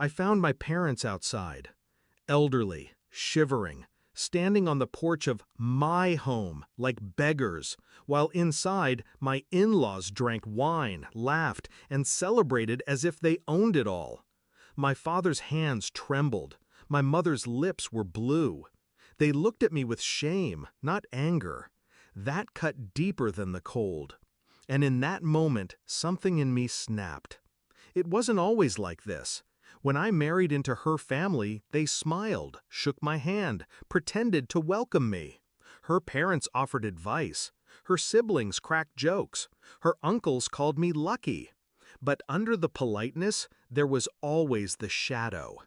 I found my parents outside, elderly, shivering, standing on the porch of my home like beggars, while inside my in-laws drank wine, laughed, and celebrated as if they owned it all. My father's hands trembled. My mother's lips were blue. They looked at me with shame, not anger. That cut deeper than the cold. And in that moment, something in me snapped. It wasn't always like this. When I married into her family, they smiled, shook my hand, pretended to welcome me. Her parents offered advice. Her siblings cracked jokes. Her uncles called me lucky. But under the politeness, there was always the shadow.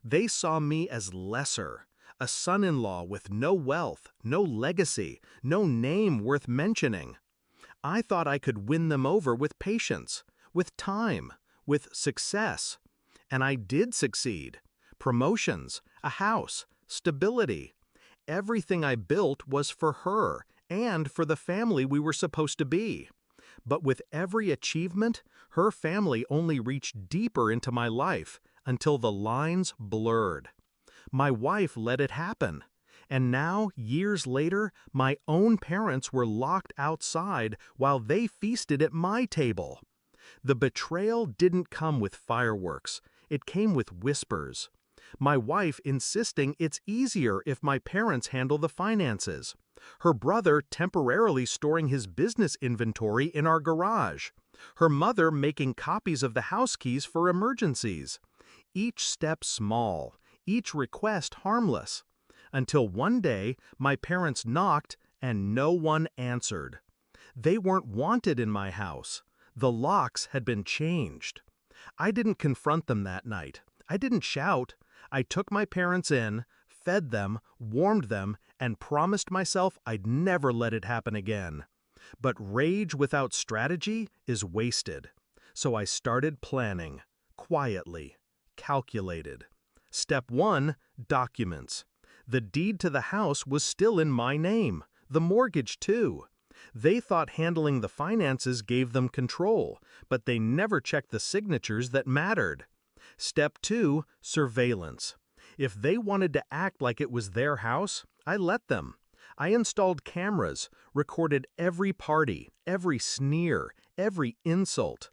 They saw me as lesser, a son-in-law with no wealth, no legacy, no name worth mentioning. I thought I could win them over with patience, with time, with success. And I did succeed. Promotions, a house, stability. Everything I built was for her and for the family we were supposed to be. But with every achievement, her family only reached deeper into my life until the lines blurred. My wife let it happen. And now, years later, my own parents were locked outside while they feasted at my table. The betrayal didn't come with fireworks. It came with whispers. My wife insisting it's easier if my parents handle the finances. Her brother temporarily storing his business inventory in our garage. Her mother making copies of the house keys for emergencies. Each step small, each request harmless. Until one day, my parents knocked and no one answered. They weren't wanted in my house. The locks had been changed. I didn't confront them that night. I didn't shout. I took my parents in, fed them, warmed them, and promised myself I'd never let it happen again. But rage without strategy is wasted. So I started planning, quietly, calculated. Step 1, documents. The deed to the house was still in my name, the mortgage too. They thought handling the finances gave them control, but they never checked the signatures that mattered. Step 2, surveillance. If they wanted to act like it was their house, I let them. I installed cameras, recorded every party, every sneer, every insult.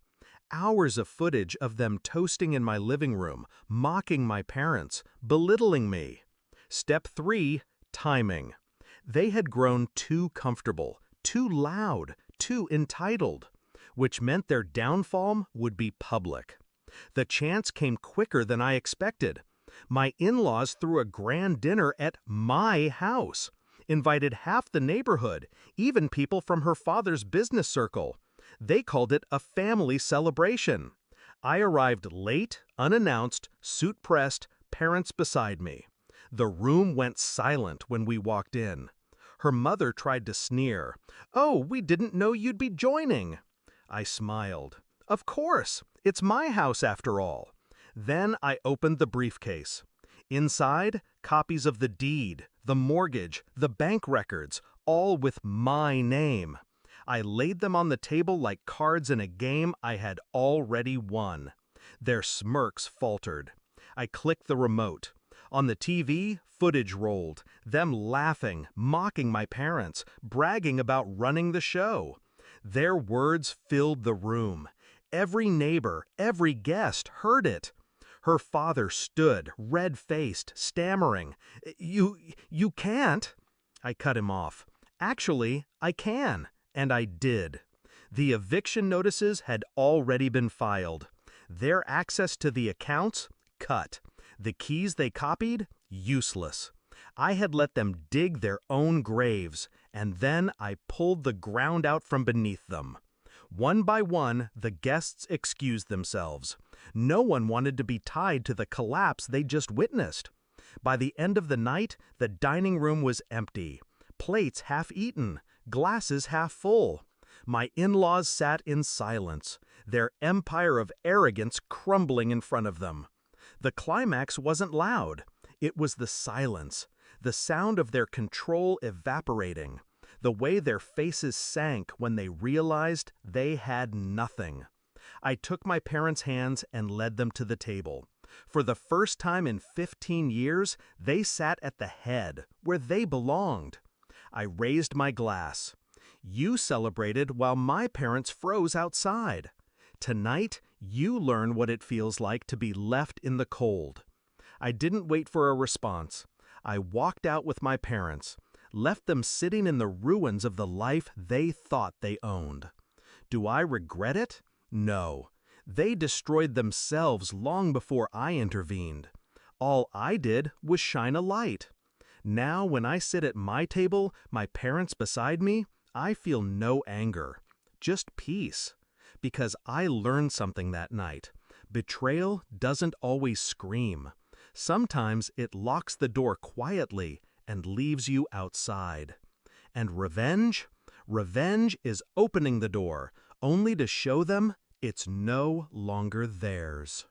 Hours of footage of them toasting in my living room, mocking my parents, belittling me. Step 3, timing. They had grown too comfortable, too loud, too entitled, which meant their downfall would be public. The chance came quicker than I expected. My in-laws threw a grand dinner at my house, invited half the neighborhood, even people from her father's business circle. They called it a family celebration. I arrived late, unannounced, suit-pressed, parents beside me. The room went silent when we walked in. Her mother tried to sneer. "Oh, we didn't know you'd be joining." I smiled. "Of course, it's my house after all." Then I opened the briefcase. Inside, copies of the deed, the mortgage, the bank records, all with my name. I laid them on the table like cards in a game I had already won. Their smirks faltered. I clicked the remote. On the TV, footage rolled, them laughing, mocking my parents, bragging about running the show. Their words filled the room. Every neighbor, every guest heard it. Her father stood, red-faced, stammering. You can't." I cut him off. "Actually, I can." And I did. The eviction notices had already been filed. Their access to the accounts, cut. The keys they copied, useless. I had let them dig their own graves, and then I pulled the ground out from beneath them. One by one, the guests excused themselves. No one wanted to be tied to the collapse they just witnessed. By the end of the night, the dining room was empty. Plates half-eaten, glasses half-full. My in-laws sat in silence, their empire of arrogance crumbling in front of them. The climax wasn't loud. It was the silence, the sound of their control evaporating, the way their faces sank when they realized they had nothing. I took my parents' hands and led them to the table. For the first time in 15 years, they sat at the head, where they belonged. I raised my glass. You celebrated while my parents froze outside. Tonight, you learn what it feels like to be left in the cold. I didn't wait for a response. I walked out with my parents, left them sitting in the ruins of the life they thought they owned. Do I regret it? No. They destroyed themselves long before I intervened. All I did was shine a light. Now, when I sit at my table, my parents beside me, I feel no anger, just peace. Because I learned something that night. Betrayal doesn't always scream. Sometimes it locks the door quietly and leaves you outside. And revenge? Revenge is opening the door, only to show them it's no longer theirs.